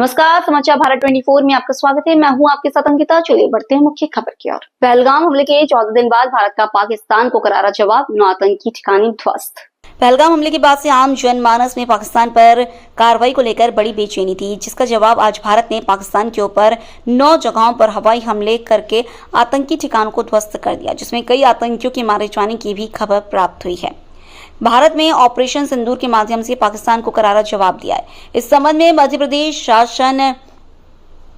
नमस्कार, समाचार भारत 24 में आपका स्वागत है। मैं हूं आपके साथ अंकिता। चलिए बढ़ते हैं मुख्य खबर की ओर। पहलगाम हमले के 14 दिन बाद भारत का पाकिस्तान को करारा जवाब, 9 आतंकी ठिकाने ध्वस्त। पहलगाम हमले के बाद से आम जनमानस में पाकिस्तान पर कार्रवाई को लेकर बड़ी बेचैनी थी, जिसका जवाब आज भारत ने पाकिस्तान के ऊपर 9 जगहों पर हवाई हमले करके आतंकी ठिकानों को ध्वस्त कर दिया, जिसमें कई आतंकियों के मारे जाने की भी खबर प्राप्त हुई है। भारत में ऑपरेशन सिंदूर के माध्यम से पाकिस्तान को करारा जवाब दिया है। इस संबंध में मध्य प्रदेश शासन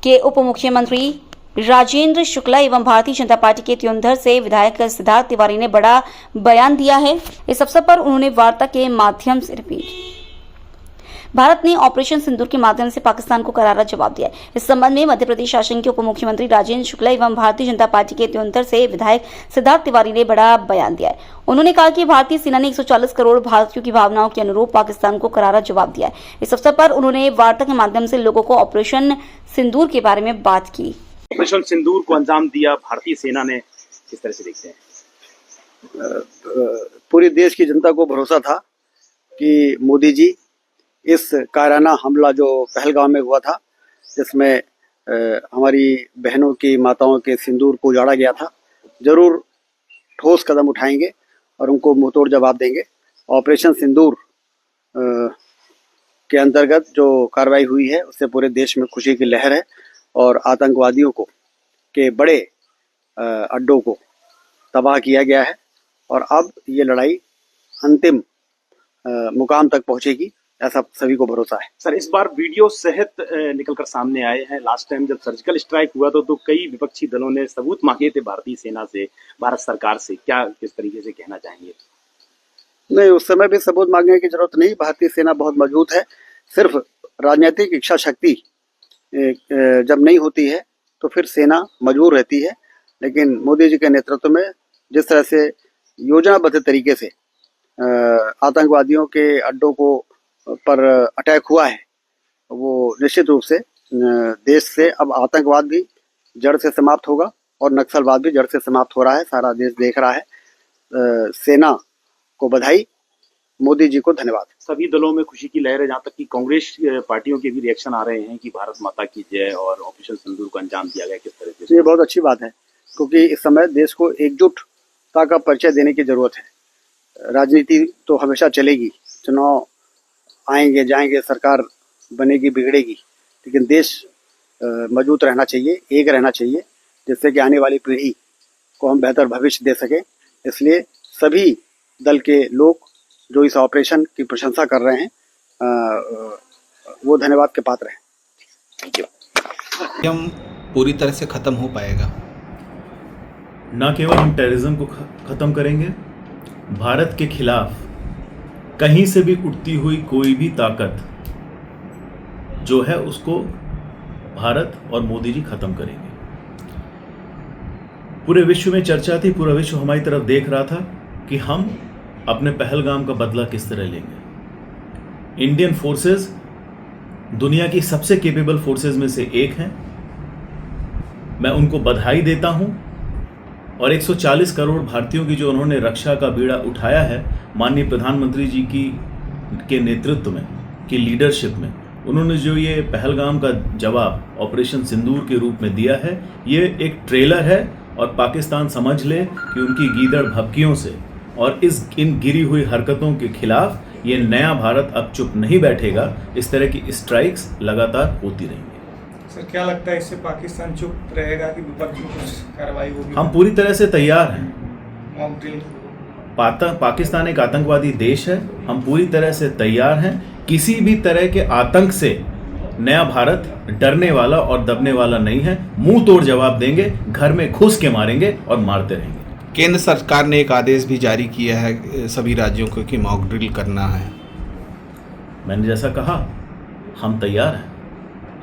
के उप मुख्यमंत्री राजेंद्र शुक्ला एवं भारतीय जनता पार्टी के त्योंधर से विधायक सिद्धार्थ तिवारी ने बड़ा बयान दिया है। इस अवसर पर उन्होंने वार्ता के माध्यम से भारत ने ऑपरेशन सिंदूर के माध्यम से पाकिस्तान को करारा जवाब दिया है। इस संबंध में मध्य प्रदेश शासन के उप मुख्यमंत्री राजेंद्र शुक्ला एवं भारतीय जनता पार्टी के त्योंधर से विधायक सिद्धार्थ तिवारी ने बड़ा बयान दिया है। उन्होंने कहा कि भारतीय सेना ने 140 करोड़ भारतीयों की भावनाओं के अनुरूप पाकिस्तान को करारा जवाब दिया है। इस अवसर पर उन्होंने वार्ता के माध्यम से लोगों को ऑपरेशन सिंदूर के बारे में बात की। ऑपरेशन सिंदूर को अंजाम दिया भारतीय सेना ने, किस तरह से देखते हैं? पूरे देश की जनता को भरोसा था कि मोदी जी इस कायराना हमला जो पहलगाम में हुआ था, जिसमें हमारी बहनों की माताओं के सिंदूर को उजाड़ा गया था, जरूर ठोस कदम उठाएंगे और उनको मुंहतोड़ जवाब देंगे। ऑपरेशन सिंदूर के अंतर्गत जो कार्रवाई हुई है उससे पूरे देश में खुशी की लहर है और आतंकवादियों को के बड़े अड्डों को तबाह किया गया है और अब ये लड़ाई अंतिम मुकाम तक पहुंचेगी, ऐसा सभी को भरोसा है। सर, इस बार वीडियो सहित निकलकर सामने आए हैं। लास्ट टाइम जब सर्जिकल स्ट्राइक हुआ तो कई विपक्षी दलों ने सबूत मांगे थे भारतीय सेना से, भारत सरकार से। क्या किस तरीके से कहना चाहेंगे? नहीं, उस समय भी सबूत मांगने की जरूरत नहीं। भारतीय सेना बहुत मजबूत है। सिर्फ राजनीतिक इच्छा शक्ति जब नहीं होती है तो फिर सेना मजबूर रहती है। लेकिन मोदी जी के नेतृत्व में जिस तरह से योजनाबद्ध तरीके से आतंकवादियों के अड्डों को पर अटैक हुआ है, वो निश्चित रूप से देश से अब आतंकवाद भी जड़ से समाप्त होगा और नक्सलवाद भी जड़ से समाप्त हो रहा है। सारा देश देख रहा है। सेना को बधाई, मोदी जी को धन्यवाद। सभी दलों में खुशी की लहर है, जहाँ तक कि कांग्रेस पार्टियों के भी रिएक्शन आ रहे हैं कि भारत माता की जय और ऑपरेशन सिंदूर को अंजाम दिया गया। किस तरह से? ये बहुत अच्छी बात है, क्योंकि इस समय देश को एकजुटता का परिचय देने की जरूरत है। राजनीति तो हमेशा चलेगी, चुनाव आएंगे जाएंगे, सरकार बनेगी बिगड़ेगी, लेकिन देश मजबूत रहना चाहिए, एक रहना चाहिए, जिससे कि आने वाली पीढ़ी को हम बेहतर भविष्य दे सकें। इसलिए सभी दल के लोग जो इस ऑपरेशन की प्रशंसा कर रहे हैं, वो धन्यवाद के पात्र हैं। Thank you. हम पूरी तरह से ख़त्म हो पाएगा। न केवल हम टेररिज्म को ख़त्म करेंगे, भारत के खिलाफ कहीं से भी उठती हुई कोई भी ताकत जो है उसको भारत और मोदी जी ख़त्म करेंगे। पूरे विश्व में चर्चा थी, पूरा विश्व हमारी तरफ देख रहा था कि हम अपने पहलगाम का बदला किस तरह लेंगे। इंडियन फोर्सेस दुनिया की सबसे केपेबल फोर्सेस में से एक हैं। मैं उनको बधाई देता हूं और 140 करोड़ भारतीयों की जो उन्होंने रक्षा का बीड़ा उठाया है, माननीय प्रधानमंत्री जी के नेतृत्व में, की लीडरशिप में, उन्होंने जो ये पहलगाम का जवाब ऑपरेशन सिंदूर के रूप में दिया है, ये एक ट्रेलर है और पाकिस्तान समझ ले कि उनकी गीदड़ भपकियों से और इन गिरी हुई हरकतों के खिलाफ ये नया भारत अब चुप नहीं बैठेगा। इस तरह की स्ट्राइक्स लगातार होती रहेंगी। सर, क्या लगता है इससे पाकिस्तान चुप रहेगा कि विपक्ष में कुछ कार्रवाई होगी? हम पूरी तरह से तैयार हैं। Mock drill. पाकिस्तान एक आतंकवादी देश है, हम पूरी तरह से तैयार हैं। किसी भी तरह के आतंक से नया भारत डरने वाला और दबने वाला नहीं है। मुंह तोड़ जवाब देंगे, घर में घुस के मारेंगे और मारते रहेंगे। केंद्र सरकार ने एक आदेश भी जारी किया है सभी राज्यों को कि मॉक ड्रिल करना है। मैंने जैसा कहा, हम तैयार हैं,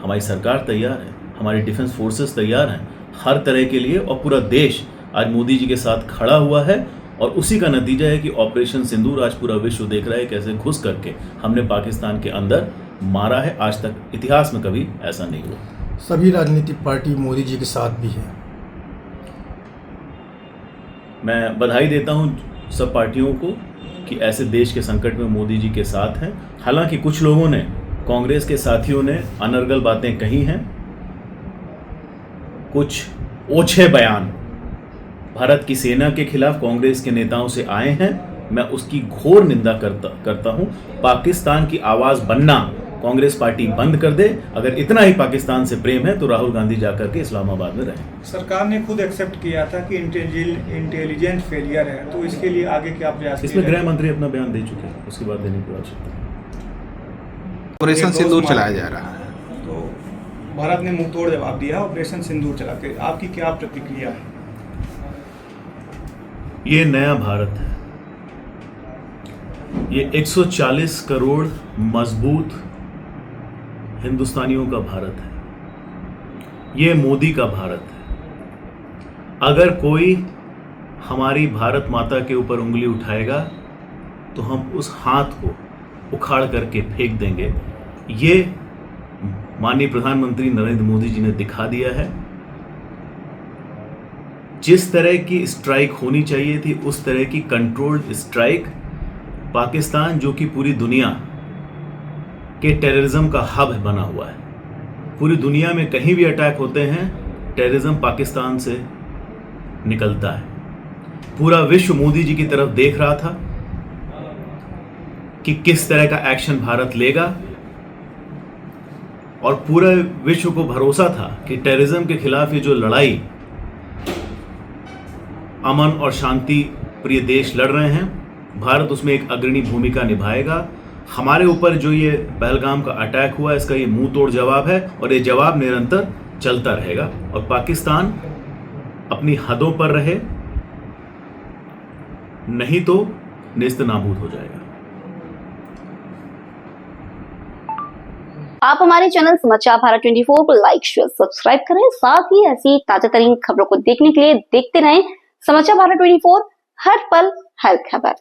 हमारी सरकार तैयार है, हमारी डिफेंस फोर्सेस तैयार हैं हर तरह के लिए, और पूरा देश आज मोदी जी के साथ खड़ा हुआ है। और उसी का नतीजा है कि ऑपरेशन सिंदूर आज पूरा विश्व देख रहा है कैसे घुस करके हमने पाकिस्तान के अंदर मारा है। आज तक इतिहास में कभी ऐसा नहीं हुआ। सभी राजनीतिक पार्टी मोदी जी के साथ भी है। मैं बधाई देता हूं सब पार्टियों को कि ऐसे देश के संकट में मोदी जी के साथ हैं। हालांकि कुछ लोगों ने कांग्रेस के साथियों ने अनर्गल बातें कही हैं, कुछ ओछे बयान भारत की सेना के खिलाफ कांग्रेस के नेताओं से आए हैं। मैं उसकी घोर निंदा करता हूं। पाकिस्तान की आवाज बनना कांग्रेस पार्टी बंद कर दे। अगर इतना ही पाकिस्तान से प्रेम है तो राहुल गांधी जाकर के इस्लामाबाद में रहें। सरकार ने खुद एक्सेप्ट किया था कि इंटेलिजेंस फेलियर है, तो इसके लिए आगे क्या प्रयास किए इसमें जाएंगे? गृह मंत्री अपना बयान दे चुके हैं, उसके बाद देने की आवश्यकता है। ऑपरेशन सिंदूर चलाया जा रहा है। तो भारत ने मुंहतोड़ जवाब दिया ऑपरेशन सिंदूर चला के, आपकी क्या प्रतिक्रिया है? ये नया भारत है, ये 140 करोड़ मजबूत हिंदुस्तानियों का भारत है, ये मोदी का भारत है। अगर कोई हमारी भारत माता के ऊपर उंगली उठाएगा तो हम उस हाथ को उखाड़ करके फेंक देंगे। ये माननीय प्रधानमंत्री नरेंद्र मोदी जी ने दिखा दिया है। जिस तरह की स्ट्राइक होनी चाहिए थी उस तरह की कंट्रोल्ड स्ट्राइक पाकिस्तान, जो कि पूरी दुनिया के टेररिज्म का हब बना हुआ है, पूरी दुनिया में कहीं भी अटैक होते हैं टेररिज्म पाकिस्तान से निकलता है। पूरा विश्व मोदी जी की तरफ देख रहा था कि किस तरह का एक्शन भारत लेगा, और पूरे विश्व को भरोसा था कि टेररिज्म के खिलाफ ये जो लड़ाई अमन और शांति प्रिय देश लड़ रहे हैं, भारत उसमें एक अग्रणी भूमिका निभाएगा। हमारे ऊपर जो ये पहलगाम का अटैक हुआ, इसका ये मुंह तोड़ जवाब है और ये जवाब निरंतर चलता रहेगा और पाकिस्तान अपनी हदों पर रहे, नहीं तो नेस्तनाबूद हो जाएगा। आप हमारे चैनल समाचार भारत 24 को लाइक शेयर सब्सक्राइब करें। साथ ही ऐसी ताजा तरीन खबरों को देखने के लिए देखते रहें समाचार भारत 24, हर पल हर खबर।